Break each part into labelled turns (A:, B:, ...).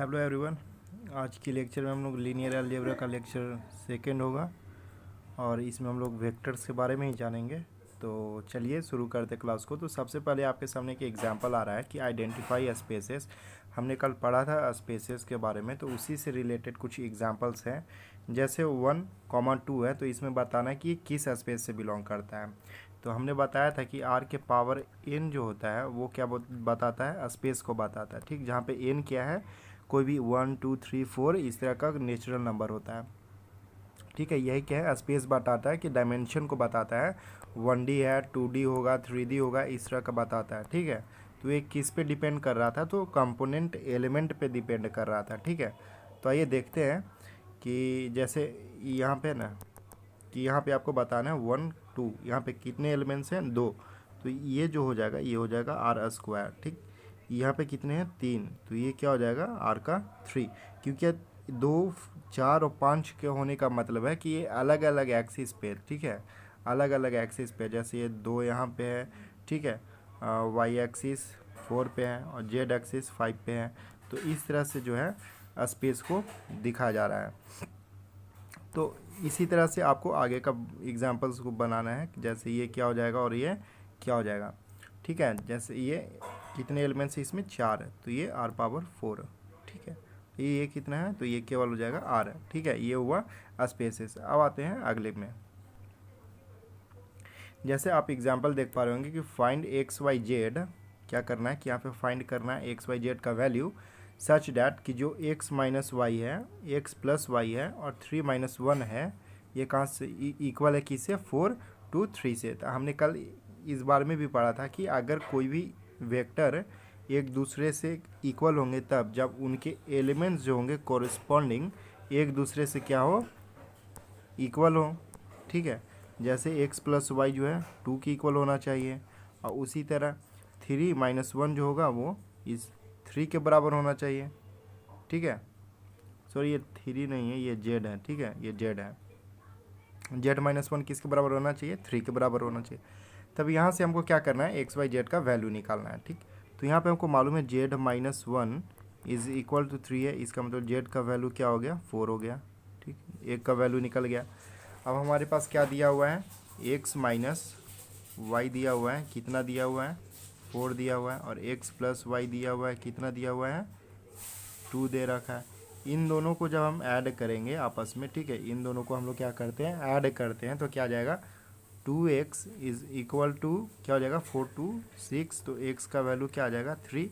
A: Hello everyone. आज के lecture में हम लोग लीनियर अलजेब्रा का लेक्चर सेकंड होगा और इसमें हम लोग वेक्टर्स के बारे में ही जानेंगे। तो चलिए शुरू करते क्लास को। तो सबसे पहले आपके सामने एक एग्जांपल आ रहा है कि आइडेंटिफाई स्पेसेस। हमने कल पढ़ा था स्पेसेस के बारे में, तो उसी से रिलेटेड कुछ एग्जांपल्स हैं। जैसे 1, 2 है, तो इसमें बताना है कि ये किस स्पेस से बिलोंग करता है। तो हमने बताया था कि r के पावर n जो होता है वो क्या बताता है, स्पेस को बताता है। ठीक, जहाँ पे n क्या है, कोई भी 1, 2, 3, 4 इस तरह का नेचुरल नंबर होता है। ठीक है, यही क्या है, स्पेस बताता है कि डायमेंशन को बताता है। 1D है, 2D होगा, 3D होगा, इस तरह का बताता है। ठीक है, तो ये किस पे डिपेंड कर रहा था, तो कंपोनेंट एलिमेंट पे डिपेंड कर रहा था। ठीक है, तो आइए देखते हैं कि जैसे यहाँ पे ना, कि यहाँ पे आपको बताना है 1, 2, यहाँ पे कितने एलिमेंट्स हैं, 2। तो ये जो हो जाएगा, ये हो जाएगा r²। ठीक, यहाँ पे कितने हैं, 3, तो ये क्या हो जाएगा, r का 3। क्योंकि 2, 4 और 5 के होने का मतलब है कि ये अलग अलग एक्सिस पे, ठीक है, अलग अलग एक्सिस पे। जैसे ये 2 यहाँ पे है, ठीक है, वाई एक्सिस 4 पे है और जेड एक्सिस 5 पे है। तो इस तरह से जो है स्पेस को दिखाया जा रहा है। तो इसी तरह से आपको आगे का एग्जांपल्स को बनाना है। जैसे ये क्या हो जाएगा और ये क्या हो जाएगा। ठीक है, जैसे ये कितने एलिमेंट्स हैं, इसमें 4 है, तो ये r⁴। ठीक है, ये कितना है, तो ये केवल हो जाएगा r है। ठीक है, ये हुआ स्पेसेस। अब आते हैं अगले में। जैसे आप एग्जांपल देख पा रहे होंगे कि फाइंड x, y, z। क्या करना है कि यहाँ पे फाइंड करना है x, y, z का वैल्यू सच डैट कि जो x - y है, x + y है और 3 - 1 है, ये कहाँ से इक्वल है, किससे, 4 to 3 से। तो हमने कल इस बारे में भी पढ़ा था कि अगर कोई भी वेक्टर एक दूसरे से इक्वल होंगे तब जब उनके एलिमेंट्स जो होंगे कोरिस्पॉन्डिंग एक दूसरे से क्या हो, इक्वल हो। ठीक है, जैसे x + y जो है 2 की इक्वल होना चाहिए और उसी तरह 3 - 1 जो होगा वो इस 3 के बराबर होना चाहिए। ठीक है, सॉरी ये 3 नहीं है, ये z है। ठीक है, ये z है। z - 1 किसके बराबर होना चाहिए, 3 के बराबर होना चाहिए। तब यहाँ से हमको क्या करना है, x, y, z का वैल्यू निकालना है। ठीक, तो यहाँ पे हमको मालूम है z - 1 = 3 है। इसका मतलब z का वैल्यू क्या हो गया, 4 हो गया। ठीक, एक का वैल्यू निकल गया। अब हमारे पास क्या दिया हुआ है, x - y दिया हुआ है, कितना दिया हुआ है, 4 दिया हुआ है, और x + y दिया हुआ है, कितना दिया हुआ है, 2 दे रखा है। इन दोनों को जब हम ऐड करेंगे आपस में, ठीक है, इन दोनों को हम लोग क्या करते हैं, ऐड करते हैं, तो क्या आ जाएगा, 2x = क्या हो जाएगा, 4 to 6, तो x का वैल्यू क्या आ जाएगा, 3।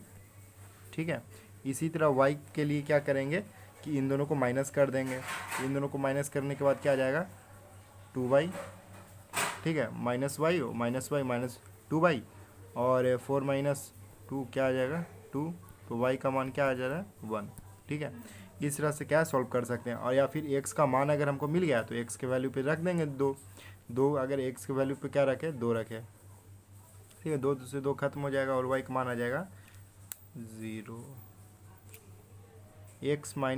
A: ठीक है, इसी तरह y के लिए क्या करेंगे कि इन दोनों को माइनस कर देंगे। इन दोनों को माइनस करने के बाद क्या आ जाएगा, 2y। ठीक है, -y -2y और 4 - 2 क्या आ जाएगा, 2। तो y का मान क्या आ जा रहा है, 1। ठीक है, इस तरह से क्या सॉल्व कर सकते हैं। और या फिर x का मान अगर हमको मिल गया तो x के वैल्यू पे रख देंगे 2। अगर x के वैल्यू पे क्या रखे, 2 रखे। ठीक है, 2 से 2 खत्म हो जाएगा और y का मान आ जाएगा 0। x - y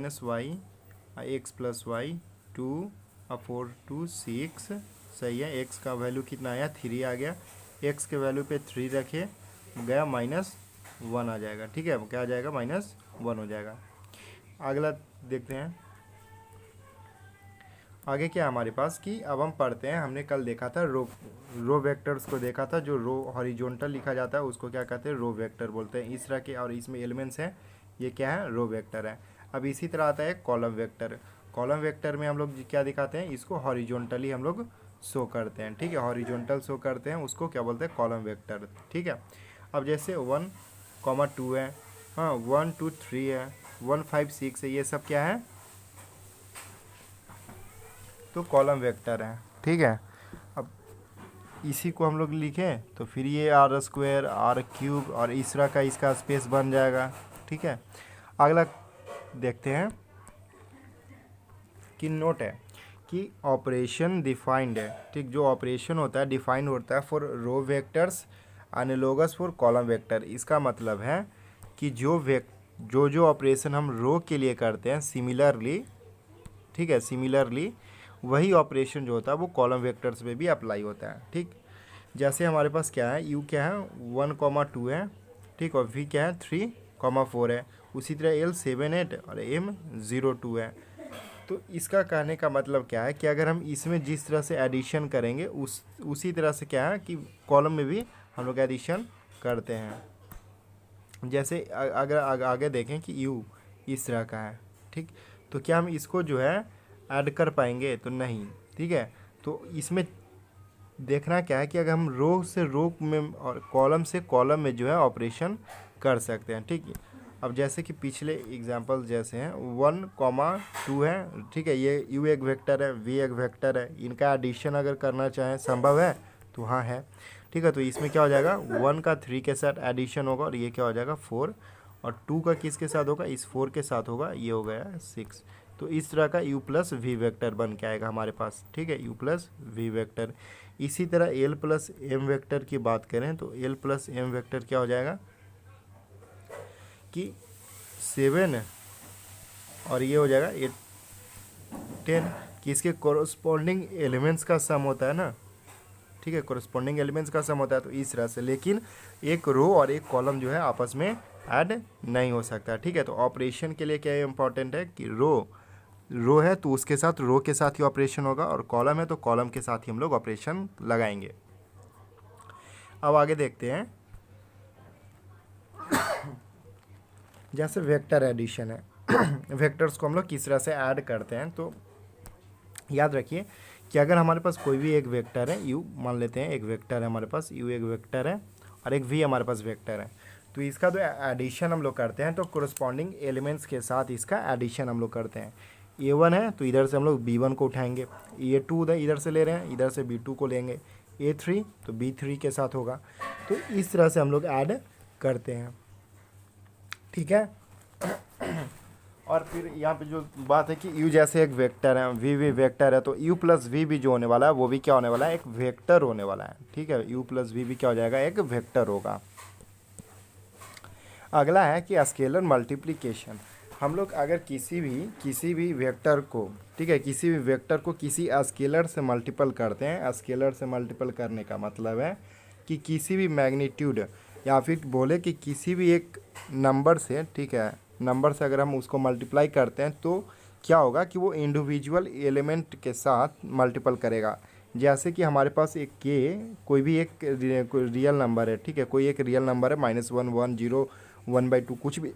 A: x + y 2 और 4 to 6 सही है। x का वैल्यू कितना आया, 3 आ गया। x के वैल्यू पे 3 रखे गया, -1 आ जाएगा। ठीक है, क्या आ जाएगा, -1 हो जाएगा। अगला देखते हैं आगे क्या है हमारे पास कि अब हम पढ़ते हैं। हमने कल देखा था रो वेक्टर्स को देखा था। जो रो हॉरिजॉन्टल लिखा जाता है उसको क्या कहते हैं, रो वेक्टर बोलते हैं। इस तरह के और इसमें एलिमेंट्स हैं, ये क्या है, रो वेक्टर है। अब इसी तरह आता है कॉलम वेक्टर। कॉलम वेक्टर में हम लोग क्या दिखाते हैं, इसको हॉरिजॉन्टली हम लोग शो करते हैं। ठीक है, हॉरिजॉन्टल शो करते हैं, उसको क्या बोलते हैं, कॉलम वेक्टर। ठीक है, अब जैसे 1, 2 है, हाँ 1, 2, 3 है, 1, 5, 6 है, ये सब क्या है, तो कॉलम वेक्टर है। ठीक है, अब इसी को हम लोग लिखें तो फिर ये r² r³ और इस तरह का इसका स्पेस बन जाएगा। ठीक है, अगला देखते हैं कि नोट है कि ऑपरेशन डिफाइंड है। ठीक, जो ऑपरेशन होता है डिफाइंड होता है for row vectors analogous for column vector. इसका मतलब है कि जो ऑपरेशन हम रो के लिए करते हैं सिमिलरली, ठीक है, सिमिलरली वही ऑपरेशन जो होता है वो कॉलम वेक्टर्स पे भी अप्लाई होता है। ठीक, जैसे हमारे पास क्या है, यू क्या है, 1, 2 है, ठीक, और वी क्या है, 3, 4 है। उसी तरह L 7 8 और M 0 2 है। तो इसका कहने का मतलब क्या है कि अगर हम इसमें जिस तरह से एडिशन करेंगे उसी तरह से क्या है कि कॉलम में भी हम लोग एडिशन करते हैं। जैसे अगर आगे देखें कि U इस तरह का है, ठीक, तो क्या हम इसको जो है ऐड कर पाएंगे? तो नहीं, ठीक है। तो इसमें देखना क्या है कि अगर हम रो से रो में और कॉलम से कॉलम में जो है ऑपरेशन कर सकते हैं, ठीक है। अब जैसे कि पिछले एग्जांपल जैसे हैं 1, 2 है, ठीक है, ये U एक वेक्टर है, V एक वेक्टर है, इनका एडिशन अगर करना चाहें संभव है? तो हाँ है, ठीक है। तो इसमें क्या हो जाएगा, 1 का 3 के साथ एडिशन होगा और ये क्या हो जाएगा 4, और 2 का किसके साथ होगा, इस 4 के साथ होगा, ये हो गया 6। तो इस तरह का U प्लस V वेक्टर बन के आएगा हमारे पास, ठीक है, U प्लस V वेक्टर। इसी तरह L प्लस M वेक्टर की बात करें तो L प्लस M वेक्टर क्या हो जाएगा कि 7 और ये हो जाएगा 8 10, कि इसके कोरस्पॉन्डिंग एलिमेंट्स का सम होता है ना, ठीक है, कोरस्पॉन्डिंग एलिमेंट्स का सम होता है। तो इस तरह से, लेकिन एक रो और एक कॉलम जो है आपस में ऐड नहीं हो सकता, ठीक है। तो ऑपरेशन के लिए क्या इंपॉर्टेंट है कि रो है तो उसके साथ रो के साथ ही ऑपरेशन होगा, और कॉलम है तो कॉलम के साथ ही हम लोग ऑपरेशन लगाएंगे। अब आगे देखते हैं, जैसे वेक्टर एडिशन है वेक्टर्स को हम लोग किस तरह से ऐड करते हैं। तो याद रखिए कि अगर हमारे पास कोई भी एक वेक्टर है, U मान लेते हैं, एक वेक्टर है हमारे पास, U एक वेक्टर है और एक V हमारे पास वेक्टर है, तो इसका जो एडिशन हम लोग करते हैं तो कोरस्पॉन्डिंग एलिमेंट्स के साथ इसका एडिशन हम लोग करते हैं। A1 है तो इधर से हम लोग B1 को उठाएंगे, A2 इधर से ले रहे हैं, इधर से B2 को लेंगे, A3 तो B3 के साथ होगा। तो इस तरह से हम लोग ऐड करते हैं, ठीक है। और फिर यहाँ पे जो बात है कि U जैसे एक वेक्टर है, V भी वेक्टर है, तो U प्लस V भी जो होने वाला है वो भी क्या होने वाला है, एक वेक्टर होने वाला है, ठीक है। U प्लस V भी क्या हो जाएगा, एक वेक्टर होगा। अगला है कि स्केलर मल्टीप्लिकेशन। हम लोग अगर किसी भी वेक्टर को, ठीक है, किसी भी वेक्टर को किसी स्केलर से मल्टीपल करते हैं, स्केलर से मल्टीपल करने का मतलब है कि किसी भी मैग्नीट्यूड या फिर बोले कि किसी भी एक नंबर से, ठीक है, नंबर से अगर हम उसको मल्टीप्लाई करते हैं तो क्या होगा कि वो इंडिविजुअल एलिमेंट के साथ मल्टीपल करेगा। जैसे कि हमारे पास एक कोई भी एक रियल नंबर है, ठीक है, कोई एक रियल नंबर है, -1 1 0 1/2 कुछ भी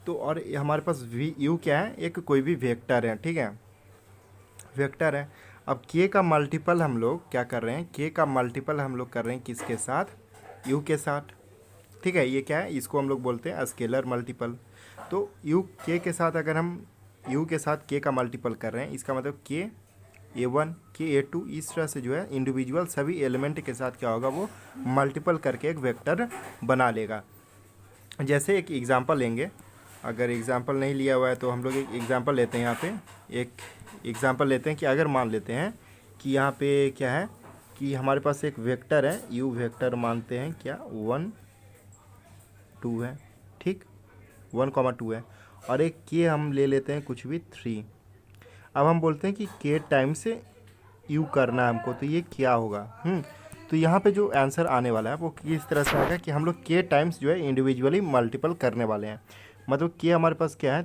A: तो और हमारे पास U क्या है, एक कोई भी वेक्टर है, ठीक है, वेक्टर है। अब K का मल्टीपल हम लोग क्या कर रहे हैं, K का मल्टीपल हम लोग कर रहे हैं किसके साथ, U के साथ, ठीक है। ये क्या है, इसको हम लोग बोलते हैं स्केलर मल्टीपल। तो K के साथ अगर हम U के साथ K का मल्टीपल कर रहे हैं, इसका मतलब K A1 K A2 इस तरह से जो है इंडिविजुअल सभी एलिमेंट के साथ क्या होगा, वो मल्टीपल करके एक वेक्टर बना लेगा। जैसे एक एग्जांपल लेंगे, अगर एग्जांपल नहीं लिया हुआ है तो हम लोग एक एग्जांपल लेते हैं। यहाँ पे एक एग्जांपल लेते हैं कि अगर मान लेते हैं कि यहाँ पे क्या है कि हमारे पास एक वेक्टर है, U वेक्टर मानते हैं क्या 1 2 है, ठीक, 1, 2 है, और एक K हम ले लेते हैं कुछ भी 3। अब हम बोलते हैं कि K टाइम से U करना है हमको, तो ये क्या होगा, तो यहाँ पे जो आंसर आने वाला है वो किस तरह से आएगा कि हम लोग K टाइम्स जो है इंडिविजुअली मल्टीपल करने वाले हैं। मतलब K हमारे पास क्या है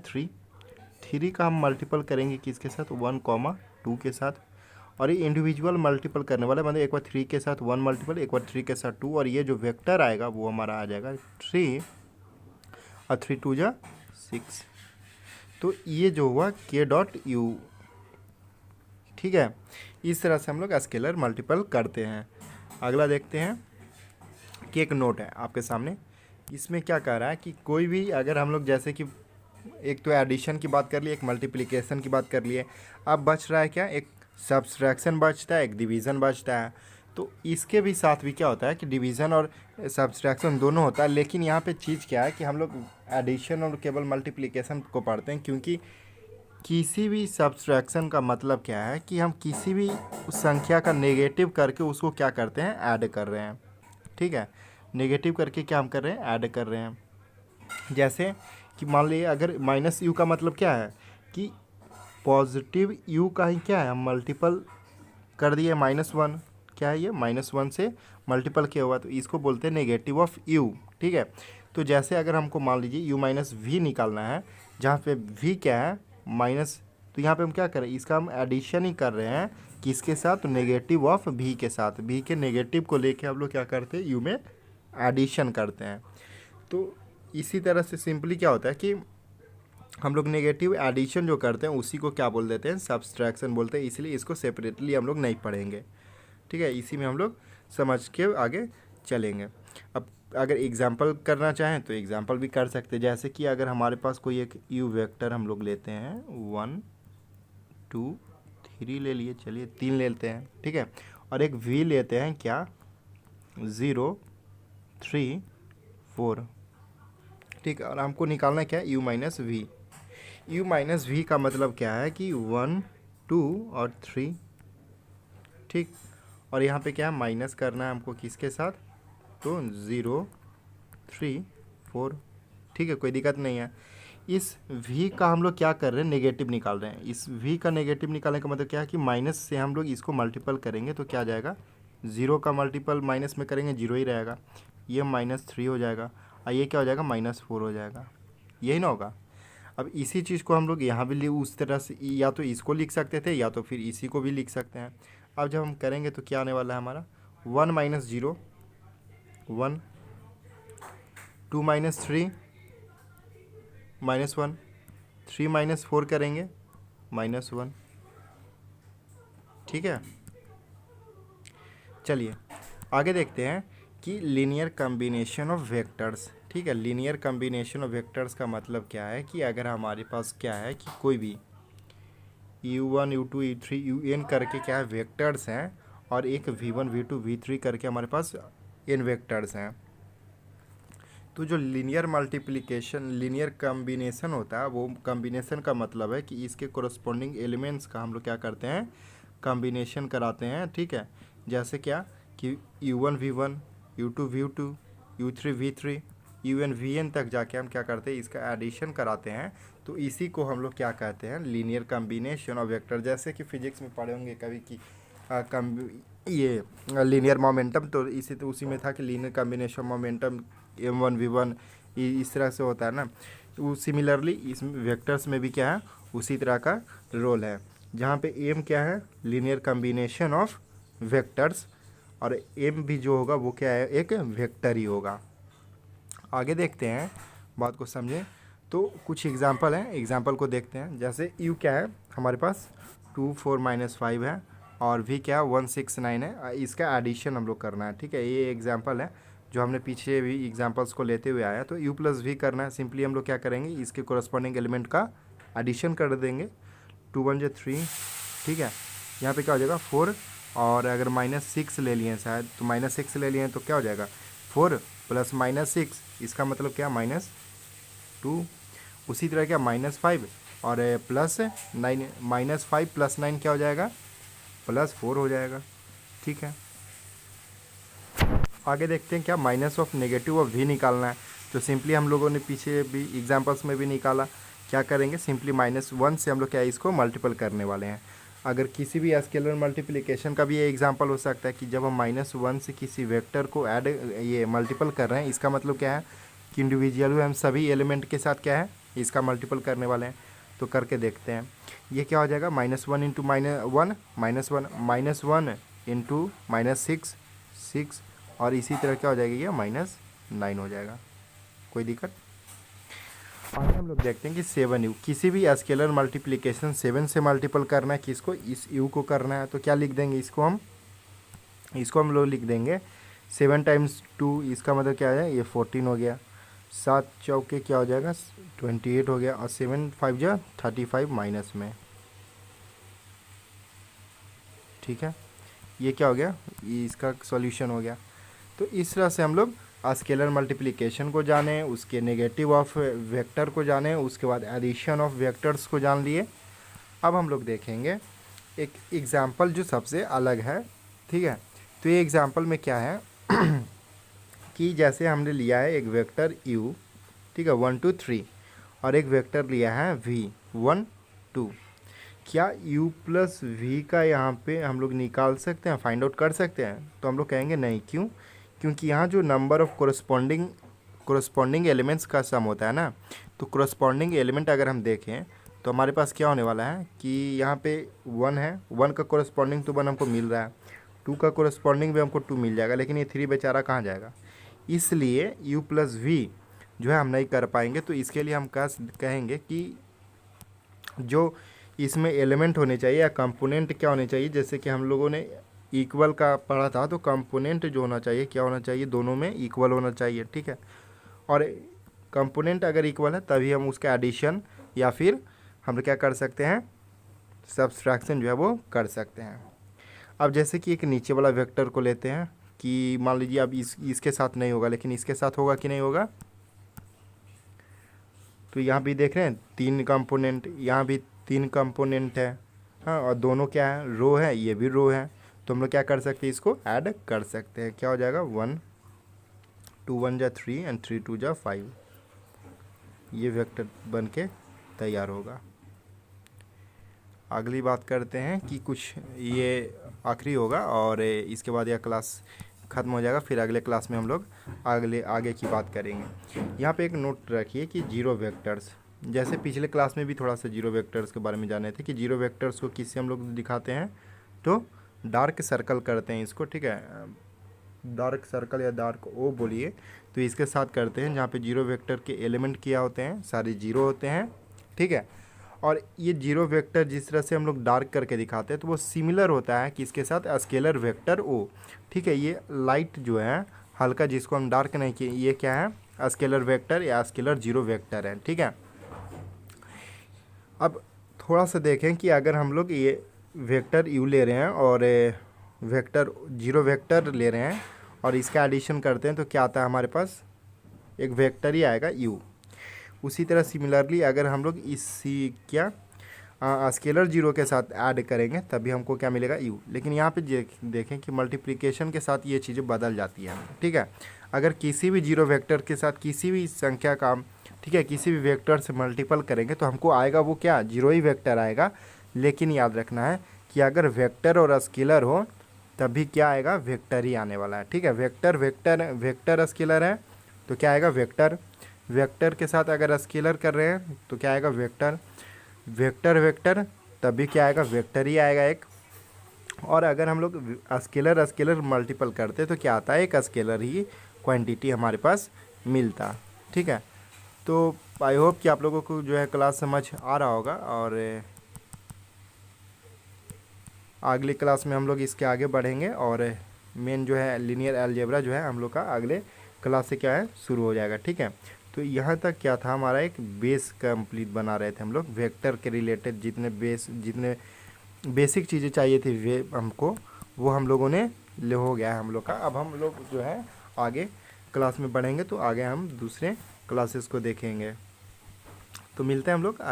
A: 3 का हम मल्टीपल करेंगे किसके साथ, 1, 2 के साथ, और ये इंडिविजुअल मल्टीपल करने वाला है, मतलब एक बार 3 के साथ 1 मल्टीपल, एक बार 3 के साथ 2, और ये जो वेक्टर आएगा वो हमारा आ जाएगा 3 और 3 2 जा 6। तो ये जो हुआ K.U, ठीक है। इस तरह से हम लोग स्केलर मल्टीपल करते हैं। अगला देखते हैं कि एक नोट है आपके सामने, इसमें क्या कह रहा है कि कोई भी अगर हम लोग जैसे कि एक तो एडिशन की बात कर लिए, एक मल्टीप्लिकेशन की बात कर लिए, अब बच रहा है क्या, एक सब्सट्रैक्शन बचता है, एक डिवीज़न बचता है। तो इसके भी साथ भी क्या होता है कि डिवीज़न और सब्सट्रैक्शन दोनों होता है, लेकिन यहाँ पे चीज़ क्या है कि हम लोग एडिशन और केवल मल्टीप्लिकेशन को पढ़ते हैं, क्योंकि किसी भी सब्सट्रैक्शन का मतलब क्या है कि हम किसी भी संख्या का नेगेटिव करके उसको क्या करते हैं, ऐड कर रहे हैं, ठीक है। नेगेटिव करके क्या हम कर रहे हैं, ऐड कर रहे हैं। जैसे कि मान लीजिए अगर -U का मतलब क्या है कि पॉजिटिव U का ही क्या है, हम मल्टीपल कर दिए -1, क्या है ये, -1 से मल्टीपल किया हुआ, तो इसको बोलते हैं नेगेटिव ऑफ यू। ठीक है, तो जैसे अगर हमको मान लीजिए यू माइनस वी निकालना है, जहाँ पे वी क्या है माइनस, तो यहाँ पे हम क्या करें, इसका हम एडिशन ही कर रहे हैं किसके साथ, तो नेगेटिव ऑफ भी के साथ। भी के नेगेटिव को लेके हम लोग क्या करते हैं, यू में एडिशन करते हैं। तो इसी तरह से सिंपली क्या होता है कि हम लोग नेगेटिव एडिशन जो करते हैं उसी को क्या बोल देते हैं, सब्सट्रैक्शन बोलते हैं, इसलिए इसको सेपरेटली हम लोग नहीं पढ़ेंगे। ठीक है, इसी में हम लोग समझ के आगे चलेंगे। अब अगर एग्जांपल करना चाहें तो एग्जांपल भी कर सकते हैं, जैसे कि अगर हमारे पास कोई एक यू वेक्टर हम लोग लेते हैं 1 2 3 ले लिए, चलिए 3 लेते हैं। ठीक है, और एक वी लेते हैं क्या 0 3 4। ठीक है, और हमको निकालना क्या है, u minus v. U minus v का मतलब क्या है कि 1 2 और 3। ठीक, और यहाँ पे क्या है माइनस करना है हमको किसके साथ, तो 0 3 4। ठीक है, कोई दिक्कत नहीं है। इस v का हम लोग क्या कर रहे हैं, नेगेटिव निकाल रहे हैं। इस v का नेगेटिव निकालने का मतलब क्या है कि माइनस से हम लोग इसको मल्टीपल करेंगे तो क्या आ जाएगा, 0 का मल्टीपल माइनस में करेंगे 0 ही रहेगा, ये -3 हो जाएगा, और ये क्या हो जाएगा -4 हो जाएगा, यही ना होगा। अब इसी चीज़ को हम लोग यहाँ भी उस तरह से या तो इसको लिख सकते थे या तो फिर इसी को भी लिख सकते हैं। अब जब हम करेंगे तो क्या आने वाला है हमारा, 1 - 0 1 2 - 3 -1 3 - 4 करेंगे -1। ठीक है, चलिए आगे देखते हैं कि लीनियर कम्बिनेशन ऑफ वेक्टर्स। ठीक है, लीनियर कम्बिनेशन ऑफ वेक्टर्स का मतलब क्या है कि अगर हमारे पास क्या है कि कोई भी u1 u2 u3 un करके क्या है वेक्टर्स हैं, और एक v1 v2 v3 करके हमारे पास n वेक्टर्स हैं, तो जो लीनियर मल्टीप्लिकेशन लीनियर कम्बिनेशन होता है, वो कम्बिनेशन का मतलब है कि इसके कोरस्पॉन्डिंग एलिमेंट्स का हम लोग क्या करते हैं, कम्बिनेशन कराते हैं। ठीक है, जैसे क्या कि u1 v1 u2 v2 u3 v3 un vn तक जाके हम क्या करते हैं, इसका एडिशन कराते हैं, तो इसी को हम लोग क्या कहते हैं, लीनियर कम्बिनेशन ऑफ वेक्टर। जैसे कि फिजिक्स में पढ़े होंगे कभी कि ये लीनियर मोमेंटम, तो इसी तो उसी में था कि linear combination momentum m1 v1 इस तरह से होता है ना। तो सिमिलरली इस वेक्टर्स में भी क्या है, उसी तरह का रोल है, जहाँ पे m क्या है, लीनियर कम्बिनेशन ऑफ वेक्टर्स, और m भी जो होगा वो क्या है, एक वेक्टर ही होगा। आगे देखते हैं, बात को समझें। तो कुछ एग्जांपल हैं, एग्जांपल को देखते हैं। जैसे u क्या है हमारे पास 2 4 -5 है, और v क्या है 1 6 9 है, इसका एडिशन हम लोग करना है। ठीक है, ये एग्जांपल है जो हमने पीछे भी एग्जांपल्स को लेते हुए आया। तो u + v करना है, सिंपली हम लोग क्या करेंगे, इसके कोरस्पॉन्डिंग एलिमेंट का एडिशन कर देंगे, 2 1 3। ठीक है, यहाँ पे क्या हो जाएगा 4, और अगर -6 ले लिए शायद, तो -6 ले लिए तो क्या हो जाएगा 4 + -6, इसका मतलब क्या -2। उसी तरह क्या -5 और +9, -5 + 9 क्या हो जाएगा +4 हो जाएगा। ठीक है, आगे देखते हैं क्या minus of negative of v निकालना है। तो सिंपली हम लोगों ने पीछे भी एग्जांपल्स में भी निकाला, क्या करेंगे, सिंपली -1 से हम लोग क्या इसको मल्टीपल करने वाले हैं। अगर किसी भी स्केलर मल्टीप्लिकेशन का भी ये एग्जांपल हो सकता है कि जब हम -1 से किसी वेक्टर को ऐड ये मल्टीपल कर रहे हैं, इसका मतलब क्या है कि इंडिविजुअल हम सभी एलिमेंट के साथ क्या है इसका मल्टीपल करने वाले हैं। तो करके देखते हैं, ये क्या हो जाएगा -1 × -1 -1 × -6 6, और इसी तरह क्या हो जाएगा ये -9 हो जाएगा। कोई दिक्कत। आगे हम लोग देखते हैं कि 7u, किसी भी स्केलर मल्टीप्लिकेशन 7 से मल्टीपल करना है, किसको, इस u को करना है। तो क्या लिख देंगे, इसको हम लोग लिख देंगे 7 × 2, इसका मतलब क्या है, ये 14 हो गया, 7 चौके क्या हो जाएगा 28 हो गया, और 7 5 जा 35 माइनस में। ठीक है, ये क्या हो गया, ये इसका सॉल्यूशन हो गया। तो इस तरह से हम लोग स्केलर मल्टीप्लिकेशन को जाने, उसके नेगेटिव ऑफ वेक्टर को जाने, उसके बाद एडिशन ऑफ वेक्टर्स को जान लिए। अब हम लोग देखेंगे एक एग्जांपल जो सबसे अलग है। ठीक है, तो ये एग्जांपल में क्या है कि जैसे हमने लिया है एक वेक्टर u, ठीक है 1 2 3, और एक वेक्टर लिया है v 1 2। क्या u प्लस वी का यहाँ पे हम लोग निकाल सकते हैं, फाइंड आउट कर सकते हैं? तो हम लोग कहेंगे नहीं। क्यों? क्योंकि यहाँ जो नंबर ऑफ कोरस्पॉन्डिंग एलिमेंट्स का सम होता है ना, तो कोरस्पॉन्डिंग एलिमेंट अगर हम देखें तो हमारे पास क्या होने वाला है कि यहाँ पे 1 है, 1 का कोरस्पॉन्डिंग तो 1 हमको मिल रहा है, 2 का कोरस्पॉन्डिंग भी हमको 2 मिल जाएगा, लेकिन ये 3 बेचारा कहाँ जाएगा? इसलिए u प्लस वी जो है हम नहीं कर पाएंगे। तो इसके लिए हम कहेंगे कि जो इसमें एलिमेंट होने चाहिए या कंपोनेंट क्या होने चाहिए, जैसे कि हम लोगों ने इक्वल का पढ़ा था, तो कंपोनेंट जो होना चाहिए क्या होना चाहिए, दोनों में इक्वल होना चाहिए, ठीक है। और कंपोनेंट अगर इक्वल है तभी हम उसका एडिशन या फिर हम क्या कर सकते हैं, सब्सट्रैक्शन जो है वो कर सकते हैं। अब जैसे कि एक नीचे वाला वेक्टर को लेते हैं कि मान लीजिए अब इसके साथ नहीं होगा, लेकिन इसके साथ होगा कि नहीं होगा? तो यहाँ भी देख रहे हैं 3 कंपोनेंट, यहाँ भी 3 कंपोनेंट है, हाँ, और दोनों क्या है, रो है, ये भी रो है। तो हम लोग क्या कर सकते हैं, इसको ऐड कर सकते हैं। क्या हो जाएगा, 1 2 1 जा 3 एंड 3 2 जा 5, ये वेक्टर बन के तैयार होगा। अगली बात करते हैं कि कुछ ये आखिरी होगा और इसके बाद यह क्लास ख़त्म हो जाएगा, फिर अगले क्लास में हम लोग आगे की बात करेंगे। यहाँ पे एक नोट रखिए कि जीरो वेक्टर्स, जैसे पिछले क्लास में भी थोड़ा सा जीरो वेक्टर्स के बारे में जाने थे कि जीरो वेक्टर्स को किससे हम लोग दिखाते हैं, तो डार्क सर्कल करते हैं इसको, ठीक है, डार्क सर्कल या डार्क ओ बोलिए, तो इसके साथ करते हैं जहाँ पे जीरो वेक्टर के एलिमेंट क्या होते हैं, सारे जीरो होते हैं, ठीक है। और ये जीरो वेक्टर जिस तरह से हम लोग डार्क करके दिखाते हैं तो वो सिमिलर होता है कि इसके साथ स्केलर वेक्टर ओ, ठीक है। ये लाइट जो है हल्का, जिसको हम डार्क नहीं किए, ये क्या है, स्केलर वेक्टर या स्केलर जीरो वेक्टर है, ठीक है। अब थोड़ा सा देखें कि अगर हम लोग ये वेक्टर यू ले रहे हैं और वेक्टर जीरो वेक्टर ले रहे हैं और इसका एडिशन करते हैं तो क्या आता है हमारे पास, एक वेक्टर ही आएगा यू। उसी तरह सिमिलरली अगर हम लोग इसी क्या स्केलर जीरो के साथ ऐड करेंगे तभी हमको क्या मिलेगा, यू। लेकिन यहाँ पे देखें कि मल्टीप्लिकेशन के साथ ये चीज़ें बदल जाती हैं, ठीक है। अगर किसी भी जीरो वेक्टर के साथ किसी भी संख्या का, ठीक है, किसी भी वेक्टर से मल्टीपल करेंगे तो हमको आएगा वो क्या, जीरो ही वेक्टर आएगा। लेकिन याद रखना है कि अगर वेक्टर और स्केलर हो तभी क्या आएगा, वेक्टर ही आने वाला है, ठीक है। वेक्टर स्केलर है तो क्या आएगा, वेक्टर। वेक्टर के साथ अगर स्केलर कर रहे हैं तो क्या आएगा, वेक्टर। वेक्टर तभी क्या आएगा, वेक्टर ही आएगा एक। और अगर हम लोग स्केलर मल्टीपल करते तो क्या आता है, एक स्केलर ही क्वांटिटी हमारे पास मिलता, ठीक है। तो आई होप कि आप लोगों को जो है क्लास समझ आ रहा होगा और अगली क्लास में हम लोग इसके आगे बढ़ेंगे और मेन जो है लीनियर अलजेब्रा जो है हम लोग का अगले क्लास से क्या है शुरू हो जाएगा, ठीक है। तो यहाँ तक क्या था, हमारा एक बेस कंप्लीट बना रहे थे हम लोग, वेक्टर के रिलेटेड जितने बेसिक चीज़ें चाहिए थी वे हमको, वो हम लोगों ने हो गया है हम लोग का। अब हम लोग जो है आगे क्लास में बढ़ेंगे तो आगे हम दूसरे क्लासेस को देखेंगे। तो मिलते हैं हम लोग